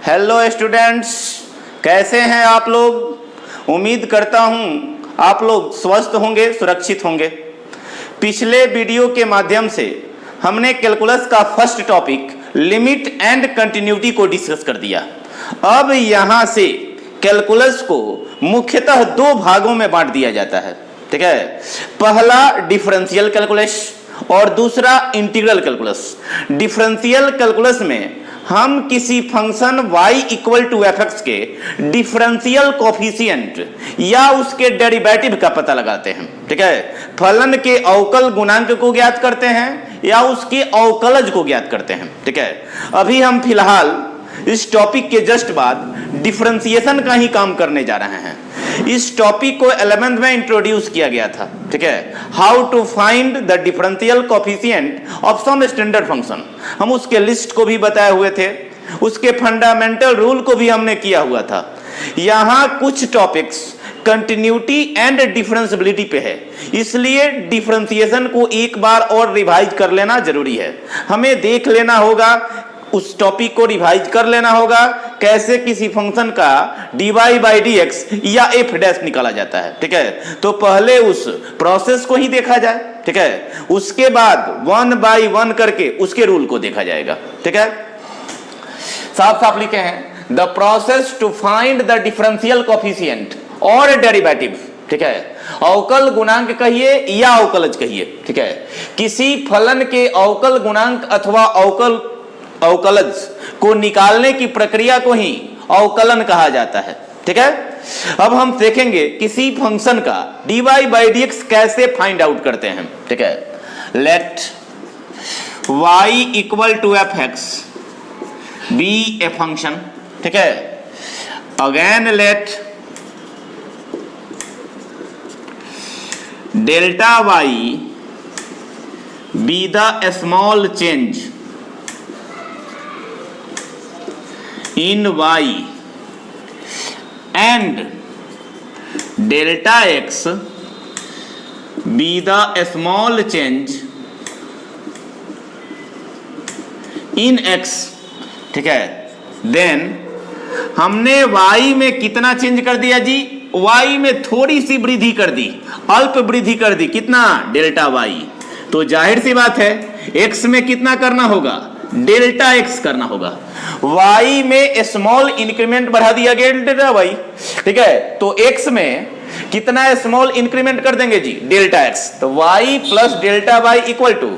Hello students, कैसे हैं आप लोग। उम्मीद करता हूं आप लोग स्वस्थ होंगे, सुरक्षित होंगे। पिछले वीडियो के माध्यम से हमने कैलकुलस का first topic limit and continuity को डिस्कस कर दिया। अब यहां से कैलकुलस को मुख्यतः दो भागों में बांट दिया जाता है, ठीक है। पहला डिफरेंशियल कैलकुलस और दूसरा इंटीग्रल कैलकुलस। डिफरेंशियल कैलकुलस में हम किसी function y equal to F X के डिफरेंशियल कोफिशिएंट या उसके डेरिवेटिव का पता लगाते हैं, ठीक है। फलन के अवकल गुणांक को ज्ञात करते हैं या उसके अवकलज को ज्ञात करते हैं, ठीक है। अभी हम फिलहाल इस टॉपिक के जस्ट बाद डिफरेंशिएशन का ही काम करने जा रहे हैं। इस टॉपिक को 11th में इंट्रोड्यूस किया गया था, ठीक है। How to find the differential coefficient of some standard function. हम उसके लिस्ट को भी बताए हुए थे, उसके फंडामेंटल रूल को भी हमने किया हुआ था। यहां कुछ टॉपिक्स कंटिन्यूटी एंड डिफरेंशियबिलिटी पे है, इसलिए डिफरेंशिएशन को एक बार और रिवाइज कर लेना जरूरी है। हमें देख लेना होगा, उस टॉपिक को रिवाइज कर लेना होगा, कैसे किसी फंक्शन का dy बाई dx या f डैश निकाला जाता है, ठीक है। तो पहले उस प्रोसेस को ही देखा जाए, ठीक है। उसके बाद 1 बाई 1 करके उसके रूल को देखा जाएगा, ठीक है। साफ साफ लिखे हैं, the process to find the differential coefficient और डेरिवेटिव, ठीक है। अवकल गुणांक कहिए या अवकलज कहिए, ठीक है। किसी फलन के अवकल गुणांक अथवा अवकलज को निकालने की प्रक्रिया को ही अवकलन कहा जाता है, ठीक है। अब हम देखेंगे किसी फंक्शन का dy बाई dx कैसे फाइंड आउट करते हैं, ठीक है। Let y equal to F X be a function, ठीक है। Again let delta y be the small change in y and delta x be the small change in x, ठीक है। Then हमने y में कितना चेंज कर दिया जी, y में थोड़ी सी वृद्धि कर दी, अल्प वृद्धि कर दी, कितना, डेल्टा y। तो जाहिर सी बात है x में कितना करना होगा, डेल्टा x करना होगा। y में स्मॉल इंक्रीमेंट बढ़ा दिया गया डेल्टा y, ठीक है। तो x में कितना स्मॉल इंक्रीमेंट कर देंगे जी, डेल्टा x। तो y plus delta y equal to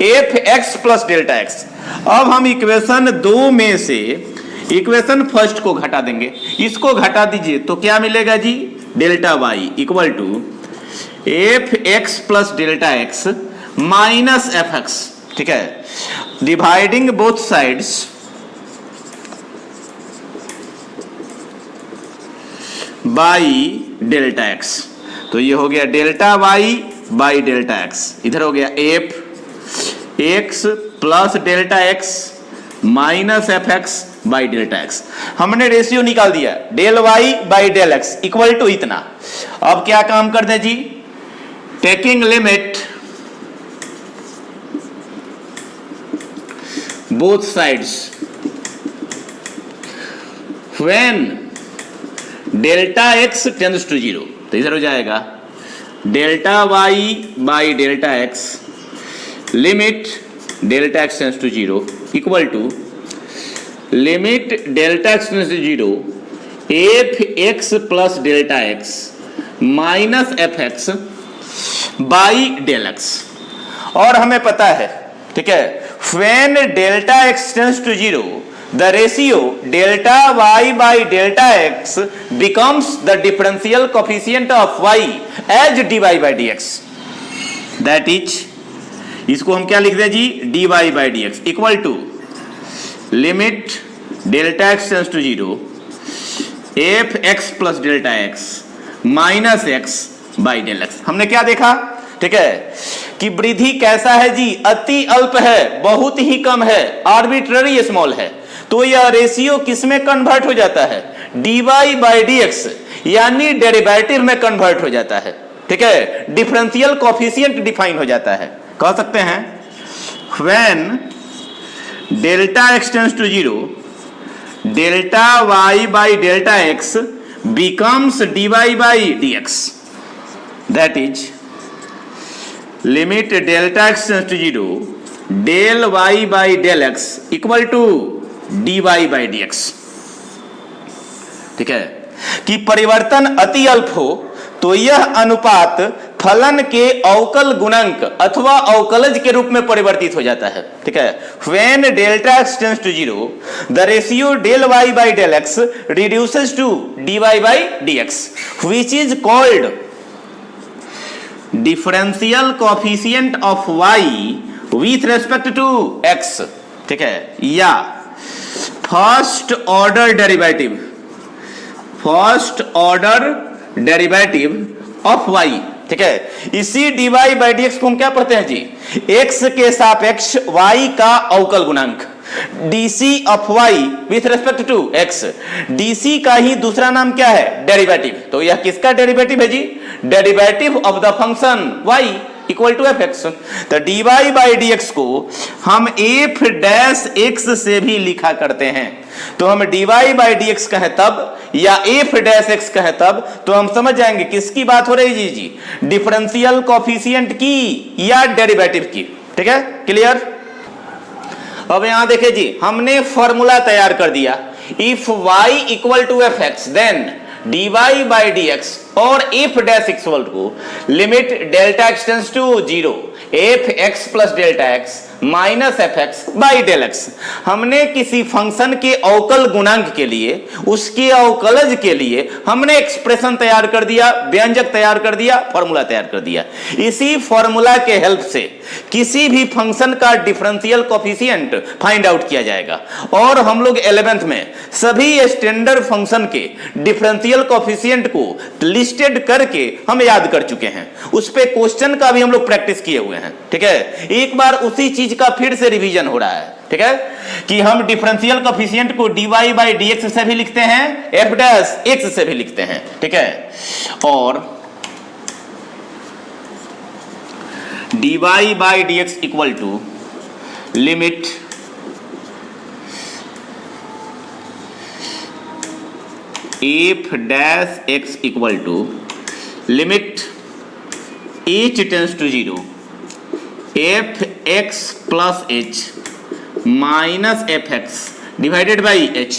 F x plus delta x। अब हम इक्वेशन 2 में से इक्वेशन फर्स्ट को घटा देंगे, इसको घटा दीजिए तो क्या मिलेगा जी, delta y equal to F x plus delta x minus F x, ठीक है। Dividing both sides by delta x. तो ये हो गया delta y by delta x, इधर हो गया f x plus delta x minus F x by delta x। हमने रेशियो निकाल दिया, del y by del x equal to इतना। अब क्या काम कर दें जी, taking limit both sides when delta x tends to 0, तो इधर हो जाएगा delta y by delta x limit delta x tends to 0 equal to limit delta x tends to 0 F x plus delta x minus F x by del x। और हमें पता है, ठीक है, when delta x tends to 0 the ratio delta y by delta x becomes the differential coefficient of y as dy by dx, that is, इसको हम क्या लिख दें जी, dy by dx equal to limit delta x tends to 0 F x plus delta x minus X by del X. हमने क्या देखा, ठीक है, कि वृद्धि कैसा है जी, अति अल्प है, बहुत ही कम है, आर्बिट्ररी स्मॉल है। तो यह रेशियो किस में कन्वर्ट हो जाता है, dy बाई dx यानी डेरिवेटिव में कन्वर्ट हो जाता है, ठीक है। डिफरेंशियल कोफिशिएंट डिफाइन हो जाता है, कह सकते हैं when delta x tends to 0 delta y by delta x becomes dy by dx. That is limit delta x tends to 0 del y by del x equal to dy by dx. ठीक है कि परिवर्तन अति अल्प हो तो यह अनुपात फलन के अवकल गुणांक अथवा अवकलज के रूप में परिवर्तित हो जाता है। ठीक है, when delta x tends to 0 the ratio del y by del x reduces to dy by dx which is called differential coefficient of y with respect to x। ठीक है, या first order derivative of y। ठीक है, इसी dy by dx को हम क्या पढ़ते हैं जी, x के सापेक्ष y का अवकल गुणांक dc of y with respect to x। dc का ही दूसरा नाम क्या है, डेरिवेटिव। तो यह किसका डेरिवेटिव है जी, derivative of the function y equal to fx। तो dy बाई dx को हम f डैश x से भी लिखा करते हैं। तो हम dy बाई dx कहें तब या f डैश x कहें तब तो हम समझ जाएंगे किसकी बात हो रही है जी, डिफरेंशियल कोफिशिएंट की या डेरिवेटिव की। ठीक है, क्लियर। अब यहां देखिए जी, हमने फॉर्मूला तैयार कर दिया, if y equal to fx then dy by dx और f dash equal to limit delta x tends to 0 fx plus delta x minus fx by del x। हमने किसी फंक्शन के अवकल गुणांक के लिए, उसके अवकलज के लिए हमने एक्सप्रेशन तैयार कर दिया, व्यंजक तैयार कर दिया, फॉर्मूला तैयार कर दिया। इसी फॉर्मूला के हेल्प से किसी भी फंक्शन का डिफरेंशियल कोफिशिएंट फाइंड आउट किया जाएगा। और हम लोग 11th में सभी स्टैंडर्ड फंक्शन के डिफरेंशियल कोफिशिएंट को लिस्टेड करके हम याद कर चुके हैं, उस पे क्वेश्चन का भी हम लोग प्रैक्टिस किए हुए हैं। ठीक है, एक बार उसी चीज का फिर से रिवीजन हो रहा है। ठीक है, कि हम डिफरेंशियल कोफिशिएंट को dy बाई dx से भी लिखते हैं, f डैश x से भी लिखते हैं। ठीक है, और dy by dx equal to limit f dash x equal to limit h tends to 0 fx plus h minus fx divided by h।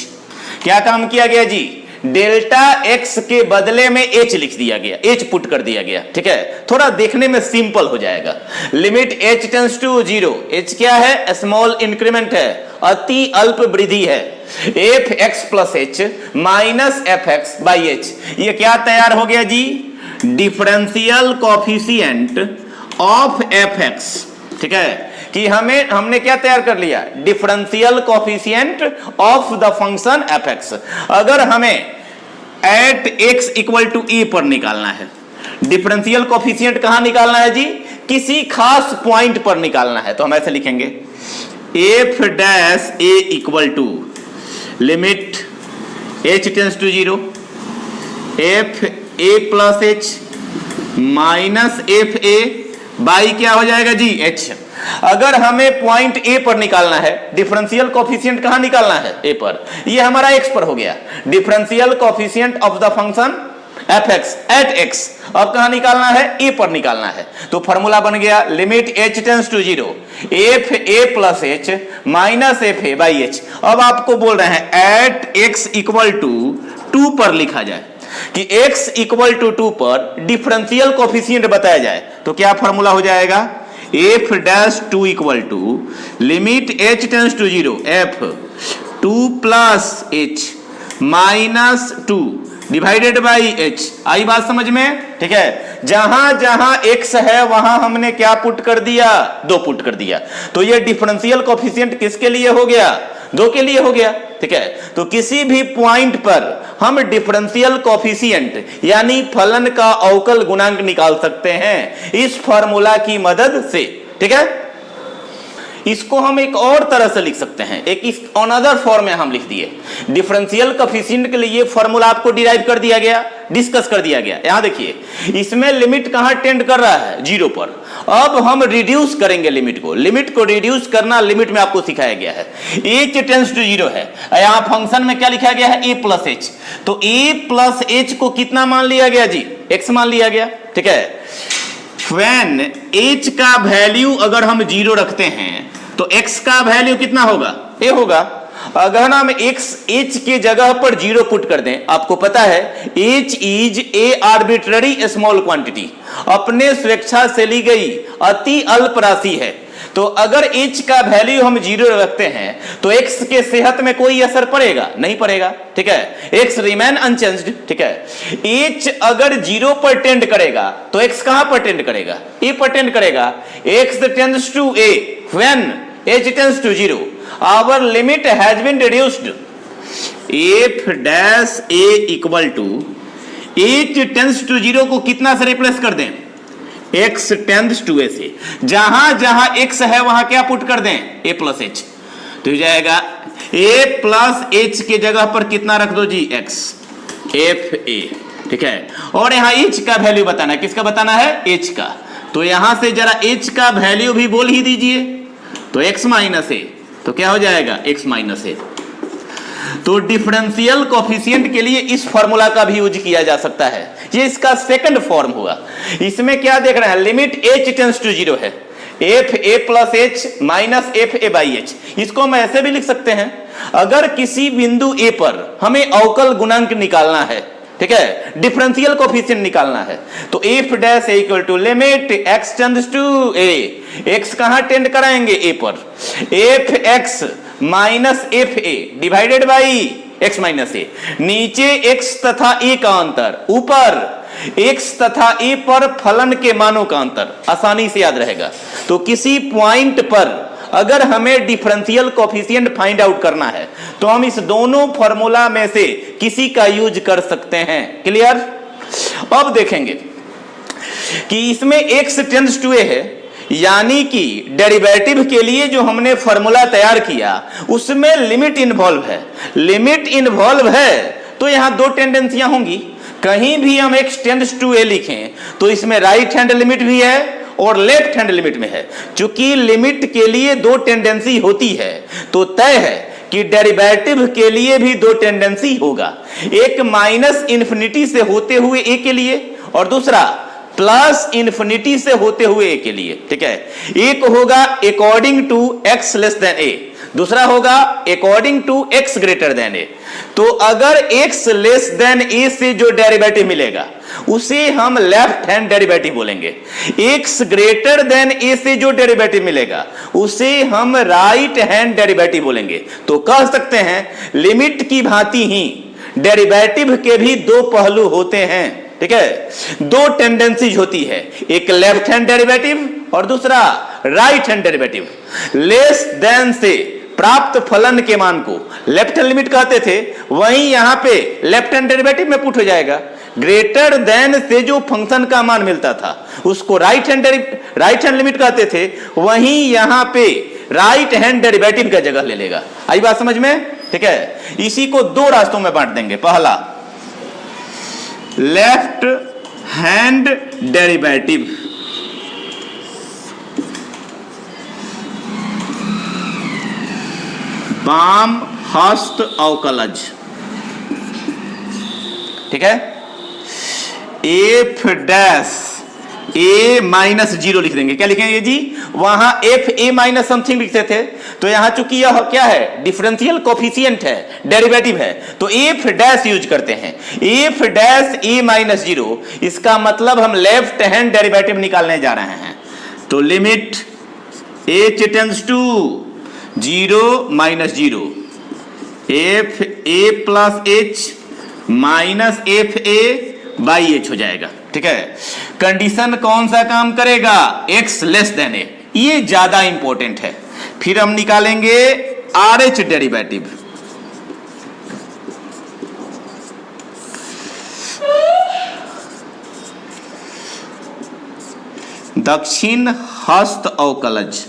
क्या काम किया गया जी, डेल्टा x के बदले में h लिख दिया गया, h पुट कर दिया गया। ठीक है, थोड़ा देखने में सिंपल हो जाएगा। Limit h tends to 0, h क्या है, स्मॉल इंक्रीमेंट है, अति अल्प वृद्धि है, fx plus h minus fx by h। ये क्या तैयार हो गया जी, डिफरेंशियल कोफिशिएंट ऑफ fx। ठीक है, कि हमने क्या तैयार कर लिया, differential coefficient of the function fx। अगर हमें at x equal to e पर निकालना है, डिफरेंशियल कोफिशिएंट कहां निकालना है जी, किसी खास पॉइंट पर निकालना है, तो हम ऐसे लिखेंगे f dash a equal to limit h tends to 0 f a plus h minus F A by क्या हो जाएगा जी, h। अगर हमें पॉइंट ए पर निकालना है, डिफरेंशियल कोफिशिएंट कहां निकालना है, ए पर, ये हमारा x पर हो गया, differential coefficient of the function fx at x अब कहां निकालना है, ए पर निकालना है। तो फॉर्मूला बन गया limit h tends to 0 F A plus h minus F A by h। अब आपको बोल रहे हैं एट x इक्वल टू 2 पर लिखा जाए, कि x इक्वल टू 2 पर डिफरेंशियल कोफिशिएंट बताया जाए, तो क्या फॉर्मूला हो जाएगा, f dash 2 equal to limit h tends to 0 f 2 plus h minus 2 divided by h। आई बात समझ में। ठीक है, जहां जहां x है वहां हमने क्या पुट कर दिया, 2 पुट कर दिया। तो ये डिफरेंशियल कोफिशिएंट किसके लिए हो गया, 2 के लिए हो गया। ठीक है, तो किसी भी पॉइंट पर हम डिफरेंशियल कोफिशिएंट यानी फलन का अवकल गुणांक निकाल सकते हैं इस फॉर्मूला की मदद से। ठीक है, इसको हम एक और तरह से लिख सकते हैं, एक इस अनदर फॉर्म में हम लिख दिए। डिफरेंशियल कोएफिशिएंट के लिए फॉर्मूला आपको डिराइव कर दिया गया, डिस्कस कर दिया गया। यहां देखिए इसमें लिमिट कहां टेंड कर रहा है, 0 पर। अब हम रिड्यूस करेंगे लिमिट को रिड्यूस करना लिमिट में आपको सिखाया गया है। h टेंड्स टू 0 है, यहां फंक्शन में क्या लिखा गया है, a प्लस h। तो a प्लस h को कितना मान लिया गया जी, x मान लिया गया, ठीक है। When h का वैल्यू अगर हम 0 रखते हैं तो x का वैल्यू कितना होगा, a होगा। अगर हम h के जगह पर 0 पुट कर दें, आपको पता है h is a arbitrary small quantity, अपने स्वेच्छा से ली गई अति अल्प राशि है। तो अगर h का वैल्यू हम 0 रखते हैं तो x के सेहत में कोई असर पड़ेगा, नहीं पड़ेगा, ठीक है। x रिमेन अनचेंज्ड, ठीक है। h अगर 0 पर टेंड करेगा तो x कहां पर टेंड करेगा, a पर टेंड करेगा। x tends to a when h tends to 0, our limit has been reduced। f dash a equal to h tends to 0 को कितना से रिप्लेस कर दें, x टेंड्स टू a से। जहां जहां x है वहां क्या पुट कर दें, a प्लस h। तो हो जाएगा a प्लस h के जगह पर कितना रख दो जी, x, f a, ठीक है। और यहां h का वैल्यू बताना है, किसका बताना है, h का। तो यहां से जरा h का वैल्यू भी बोल ही दीजिए, तो x माइनस a, तो क्या हो जाएगा, x माइनस a। तो डिफरेंशियल कोएफिशिएंट के लिए इस फॉर्मूला का भी यूज किया जा सकता है, ये इसका सेकंड फॉर्म हुआ। इसमें क्या देख रहे हैं, लिमिट h टेंड्स टू 0 है, f a plus h minus f a by h। इसको हम ऐसे भी लिख सकते हैं, अगर किसी बिंदु a पर हमें अवकल गुणांक निकालना है, ठीक है, डिफरेंशियल कोएफिशिएंट निकालना है, तो f dash a equal to limit x tends to a, x कहां टेंड कराएंगे, a पर, f x minus f a divided by x minus a। नीचे x तथा a का अंतर, ऊपर x तथा a पर फलन के मानों का अंतर, आसानी से याद रहेगा। तो किसी पॉइंट पर अगर हमें डिफरेंशियल कोएफिशिएंट फाइंड आउट करना है तो हम इस दोनों फॉर्मूला में से किसी का यूज कर सकते हैं, क्लियर। अब देखेंगे कि इसमें x टेंड्स टू a है, यानी कि डेरिवेटिव के लिए जो हमने फॉर्मूला तैयार किया उसमें लिमिट इन्वॉल्व है। लिमिट इन्वॉल्व है तो यहां दो टेंडेंसियां होंगी, कहीं भी हम x टेंड्स टू a लिखें तो इसमें राइट हैंड लिमिट भी है और लेफ्ट हैंड लिमिट में है। चूंकि लिमिट के लिए दो टेंडेंसी होती है तो तय है कि डेरिवेटिव के लिए भी दो टेंडेंसी होगा, एक माइनस इन्फिनिटी से होते हुए a के लिए और दूसरा प्लस इन्फिनिटी से होते हुए a के लिए, ठीक है। एक होगा according to x less than a, दूसरा होगा according to x greater than a। तो अगर x लेस देन a से जो डेरिवेटिव मिलेगा उसे हम लेफ्ट हैंड डेरिवेटिव बोलेंगे, x ग्रेटर देन a से जो डेरिवेटिव मिलेगा उसे हम राइट हैंड डेरिवेटिव बोलेंगे। तो कह सकते हैं लिमिट की भांति ही डेरिवेटिव के भी दो पहलू होते हैं, ठीक है, दो टेंडेंसीज होती है, एक लेफ्ट हैंड डेरिवेटिव और दूसरा right hand derivative. Less than से प्राप्त फलन के मान को लेफ्ट हैंड लिमिट कहते थे, वहीं यहां पे लेफ्ट हैंड डेरिवेटिव में पुट हो जाएगा। ग्रेटर देन से जो फंक्शन का मान मिलता था उसको राइट हैंड लिमिट कहते थे, वहीं यहां पे राइट हैंड डेरिवेटिव का जगह ले लेगा। आई बात समझ में, ठीक है। इसी को दो रास्तों में बांट देंगे, पहला लेफ्ट हैंड डेरिवेटिव, बाम हस्त अवकलज, ठीक है। एफ डैश ए माइनस 0 लिख देंगे, क्या लिखेंगे जी, वहां एफ ए माइनस समथिंग लिखते थे, तो यहां चूंकि यह क्या है, डिफरेंशियल कोएफिशिएंट है, डेरिवेटिव है, तो एफ डैश यूज करते हैं। एफ डैश ए माइनस 0, इसका मतलब हम लेफ्ट हैंड डेरिवेटिव निकालने जा रहे हैं। तो limit H tends to 0 minus 0, F A plus H minus F A by H हो जाएगा, ठीक है। कंडीशन कौन सा काम करेगा, x लेस देन ए, ये ज्यादा इंपॉर्टेंट है। फिर हम निकालेंगे आर एच डेरिवेटिव, दक्षिण हस्त अवकलज,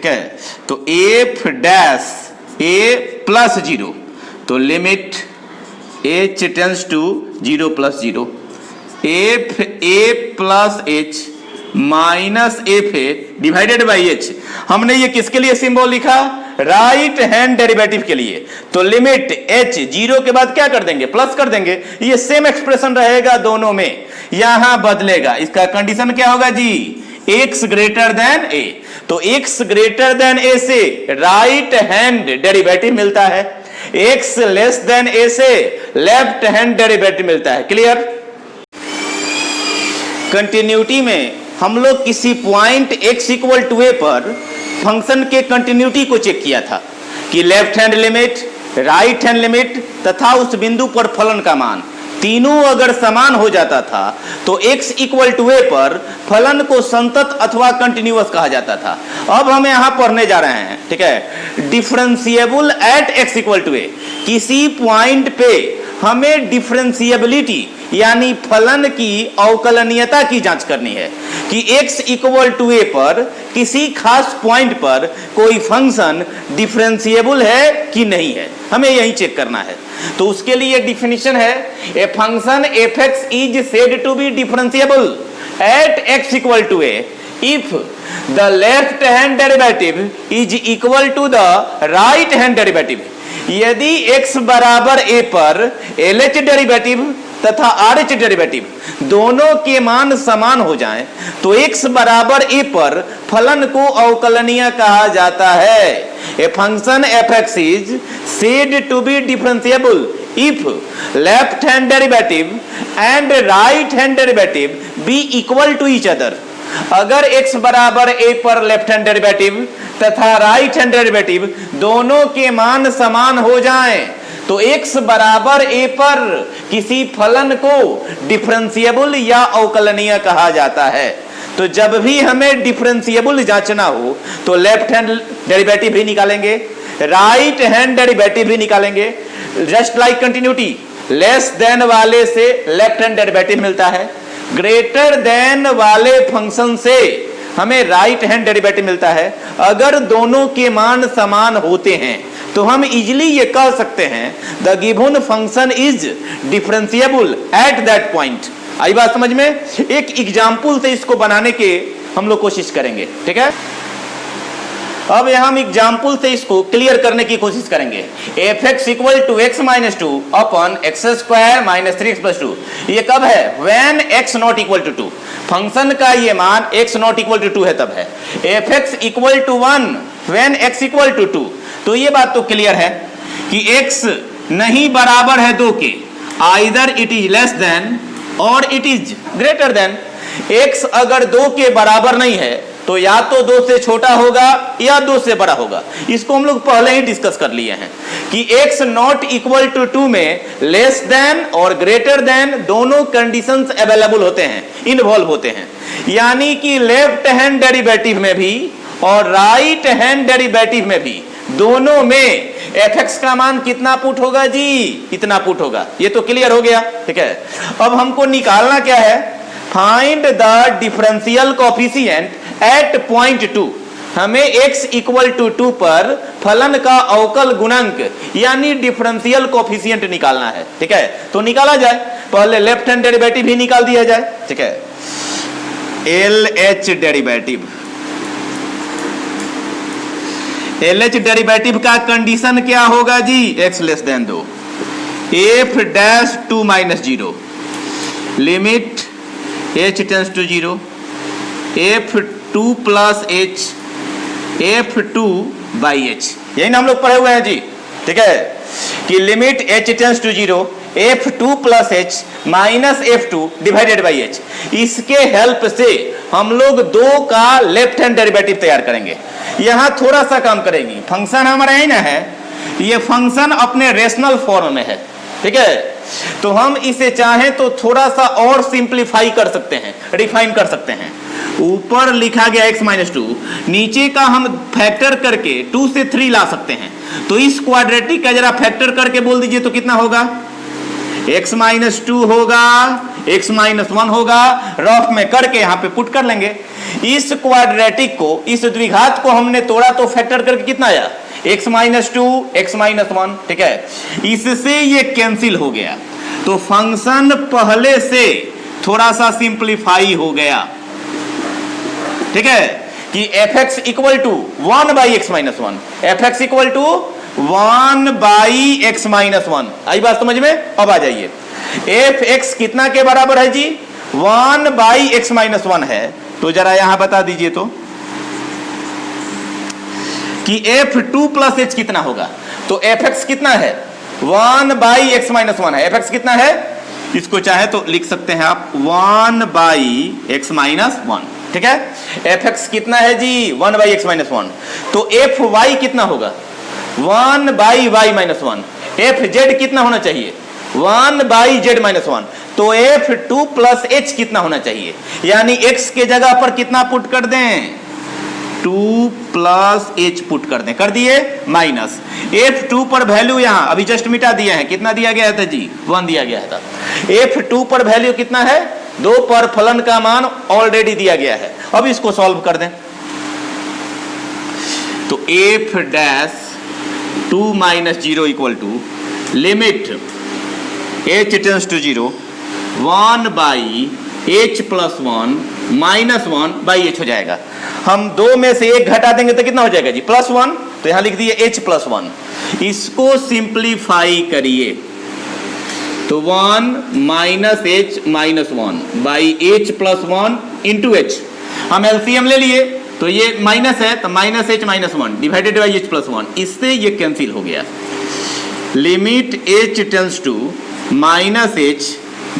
ठीक है। तो एफ डैश ए प्लस 0, तो limit h tends to 0 plus 0, F A plus H minus F A divided by H. हमने ये किसके लिए सिंबल लिखा? राइट हैंड डेरिवेटिव के लिए। तो लिमिट h 0 के बाद क्या कर देंगे? प्लस कर देंगे। ये सेम एक्सप्रेशन रहेगा दोनों में, यहां बदलेगा। इसका कंडीशन क्या होगा जी? x greater than a। तो x ग्रेटर देन a से राइट हैंड डेरिवेटिव मिलता है, x लेस देन a से लेफ्ट हैंड डेरिवेटिव मिलता है। क्लियर? कंटिन्यूटी में हम लोग किसी point x equal to a पर फंक्शन के कंटिन्यूटी को चेक किया था कि left hand limit, right hand limit तथा उस बिंदु पर फलन का मान तीनों अगर समान हो जाता था तो x इक्वल टू a पर फलन को संतत अथवा कंटिन्यूअस कहा जाता था। अब हम यहां पढ़ने जा रहे हैं, ठीक है, differentiable at x equal to a। किसी पॉइंट पे हमें डिफरेंशिएबिलिटी यानी फलन की अवकलनीयता की जांच करनी है कि x इक्वल टू a पर किसी खास पॉइंट पर कोई फंक्शन डिफरेंशिएबल है कि नहीं है, हमें यही चेक करना है। तो उसके लिए डिफिनीशन है, A function f(x) is said to be differentiable at x equal to a if the left hand derivative is equal to the right hand derivative। यदि x बराबर a पर LH डेरिवेटिव तथा RH डेरिवेटिव दोनों के मान समान हो जाएं तो x बराबर a पर फलन को अवकलनीय कहा जाता है। A function f(x) is said to be differentiable if left hand derivative and right hand derivative be equal to each other। अगर x बराबर a पर लेफ्ट हैंड डेरिवेटिव तथा राइट हैंड डेरिवेटिव दोनों के मान समान हो जाएं तो x बराबर a पर किसी फलन को डिफरेंशिएबल या अवकलनीय कहा जाता है। तो जब भी हमें डिफरेंशिएबल जांचना हो तो लेफ्ट हैंड डेरिवेटिव भी निकालेंगे, राइट हैंड डेरिवेटिव भी निकालेंगे। Just like continuity, less than वाले से लेफ्ट हैंड डेरिवेटिव मिलता है, ग्रेटर देन वाले फंक्शन से हमें राइट हैंड डेरिवेटिव मिलता है। अगर दोनों के मान समान होते हैं तो हम इजीली ये कह सकते हैं the given function is differentiable at that point. आई बात समझ में? एक एग्जाम्पल से इसको बनाने के हम लोग कोशिश करेंगे, ठीक है। अब यहां हम एग्जाम्पल से इसको क्लियर करने की कोशिश करेंगे। f(x) equal to x minus 2 upon x square minus 3x plus 2। ये कब है? when x not equal to 2। Function का ये मान x नॉट इक्वल टू 2 है तब है। f(x) equal to 1 when x equal to 2। तो ये बात तो क्लियर है कि x नहीं बराबर है 2 के, either it is less than और it is greater than. x अगर 2 के बराबर नहीं है तो या तो 2 से छोटा होगा या 2 से बड़ा होगा। इसको हम लोग पहले ही डिस्कस कर लिए हैं कि x नॉट इक्वल टू 2 में लेस देन और ग्रेटर देन दोनों कंडीशंस अवेलेबल होते हैं, इन्वॉल्व होते हैं। यानी कि लेफ्ट हैंड डेरिवेटिव में भी और राइट हैंड डेरिवेटिव में भी दोनों में f(x) का मान कितना पुट होगा जी? इतना पुट होगा। ये तो क्लियर हो गया, ठीक है। अब हमको निकालना क्या है? Find the differential coefficient at point 2। हमें x इक्वल टू 2 पर फलन का अवकल गुणांक यानी डिफरेंशियल कोएफिशिएंट निकालना है, ठीक है। तो निकाला जाए, पहले लेफ्ट हैंड डेरिवेटिव ही निकाल दिया जाए, ठीक है। LH डेरिवेटिव, LH डेरिवेटिव का कंडीशन क्या होगा जी? x less than 2, f dash 2 minus 0, limit h tends to 0, f2 plus h, f2 by h। यही ना हम लोग पढ़े हुए हैं जी, ठीक है, कि limit h tends to 0, f2 plus h minus f2 divided by h। इसके हेल्प से हम लोग 2 का लेफ्ट हैंड डेरिवेटिव तैयार करेंगे। यहां थोड़ा सा काम करेंगे, फंक्शन हमारा यही ना है, ये फंक्शन अपने रेशनल फॉर्म में है, ठीक है। तो हम इसे चाहें तो थोड़ा सा और सिंप्लीफाई कर सकते हैं, रिफाइन कर सकते हैं। ऊपर लिखा गया x माइनस 2, नीचे का हम फैक्टर करके 2 से 3 ला सकते हैं। तो इस क्वाड्रेटिक का जरा फैक्टर करके बोल दीजिए तो कितना होगा? x माइनस 2 होगा x माइनस 1 होगा, रफ में करके यहां पे पुट कर लेंगे। इस क्वाड्रेटिक को, इस द्विघात को हमने तोड़ा तो फैक्टर करके कितना आया, x माइनस 2 x माइनस 1, ठीक है। इससे ये कैंसिल हो गया, तो फंक्शन पहले से थोड़ा सा सिंप्लीफाई हो गया, ठीक है, कि fx equal to 1 by x minus 1, fx equal to 1 by x minus 1। आई बात समझ में? अब आ जाइए, fx कितना के बराबर है जी, 1 बाई एक्स माइनस 1 है, तो जरा यहां बता दीजिए तो कि f2 प्लस h कितना होगा। तो fx कितना है, 1 बाई एक्स माइनस 1 है, fx कितना है, इसको चाहे तो लिख सकते हैं आप 1 बाई एक्स माइनस 1, ठीक है। fx कितना है जी, 1 बाई एक्स माइनस 1, तो fy कितना होगा, 1 बाई y माइनस 1, fz कितना होना चाहिए, 1 बाई z माइनस 1, तो f2 प्लस h कितना होना चाहिए, यानी x के जगह पर कितना पुट कर दें, 2 प्लस h पुट कर दें, कर दिए, माइनस f2 पर वैल्यू यहां अभी जस्ट मिटा दिया है, कितना दिया गया था जी, 1 दिया गया था। f2 पर वैल्यू कितना है, 2 पर फलन का मान ऑलरेडी दिया गया है। अब इसको सॉल्व कर दें, तो f dash 2 minus 0 equal to limit h tends to 0 1 by h plus 1 minus 1 by h हो जाएगा। हम 2 में से 1 घटा देंगे तो कितना हो जाएगा जी, प्लस 1, तो यहां लिख दिए h प्लस 1। इसको सिंप्लीफाई करिए तो 1 minus h minus 1 by h plus 1 into h, हम एलसीएम ले लिए तो ये माइनस है, तो minus h minus 1 divided by h plus 1, इससे ये कैंसिल हो गया। Limit h tends to minus h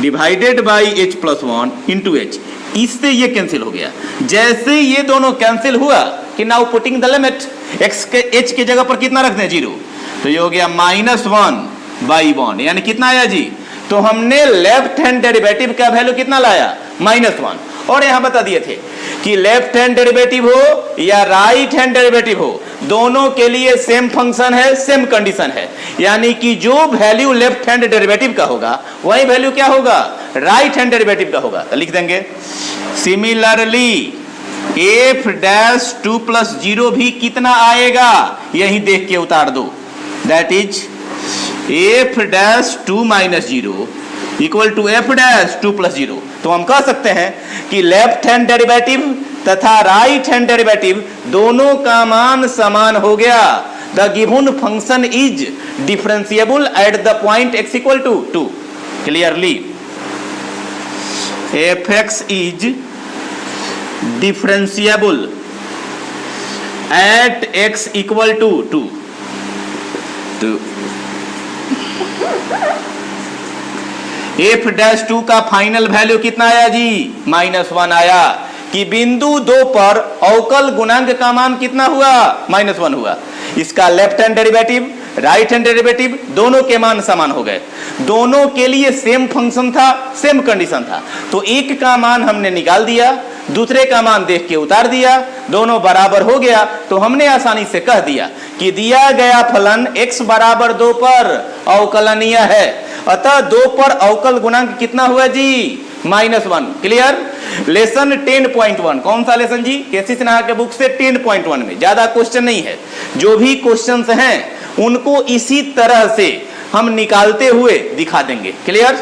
divided by h plus 1 into h, इससे ये कैंसिल हो गया। जैसे ये दोनों कैंसिल हुआ कि now putting the limit, x के h के जगह पर कितना रख दें, 0, तो ये हो गया माइनस 1 बाई 1, यानी कितना आया जी, तो हमने लेफ्ट हैंड डेरिवेटिव का वैल्यू कितना लाया, माइनस 1। और यहां बता दिए थे कि लेफ्ट हैंड डेरिवेटिव हो या राइट हैंड डेरिवेटिव हो, दोनों के लिए सेम फंक्शन है, सेम कंडीशन है, यानी कि जो वैल्यू लेफ्ट हैंड डेरिवेटिव का होगा वही वैल्यू क्या होगा, राइट हैंड डेरिवेटिव का होगा। तो लिख देंगे सिमिलरली f डैश 2 प्लस 0 भी कितना आएगा, यही देख के उतार दो, that is f dash 2 minus 0 equal to f dash 2 plus 0। तो हम कह सकते हैं कि लेफ्ट हैंड डेरिवेटिव तथा राइट हैंड डेरिवेटिव दोनों का मान समान हो गया। The given function is differentiable at the point x equal to 2। Clearly fx is differentiable at x equal to 2। तो f डैश 2 का फाइनल वैल्यू कितना आया जी, माइनस 1 आया, कि बिंदु 2 पर अवकल गुणांक का मान कितना हुआ, माइनस 1 हुआ। इसका left hand derivative right hand derivative दोनों के मान समान हो गए, दोनों के लिए सेम फंक्शन था, सेम कंडीशन था, तो एक का मान हमने निकाल दिया, दूसरे का मान देख के उतार दिया, दोनों बराबर हो गया, तो हमने आसानी से कह दिया कि दिया गया फलन x बराबर 2 पर अवकलनीय है, अतः 2 पर अवकल गुणांक कितना हुआ जी, माइनस 1। क्लियर। लेसन 10.1 कौन सा लेसन जी, केसी सिन्हा के बुक से 10.1 में ज्यादा क्वेश्चन नहीं है, जो भी क्वेश्चंस हैं उनको इसी तरह से हम निकालते हुए दिखा देंगे। क्लियर।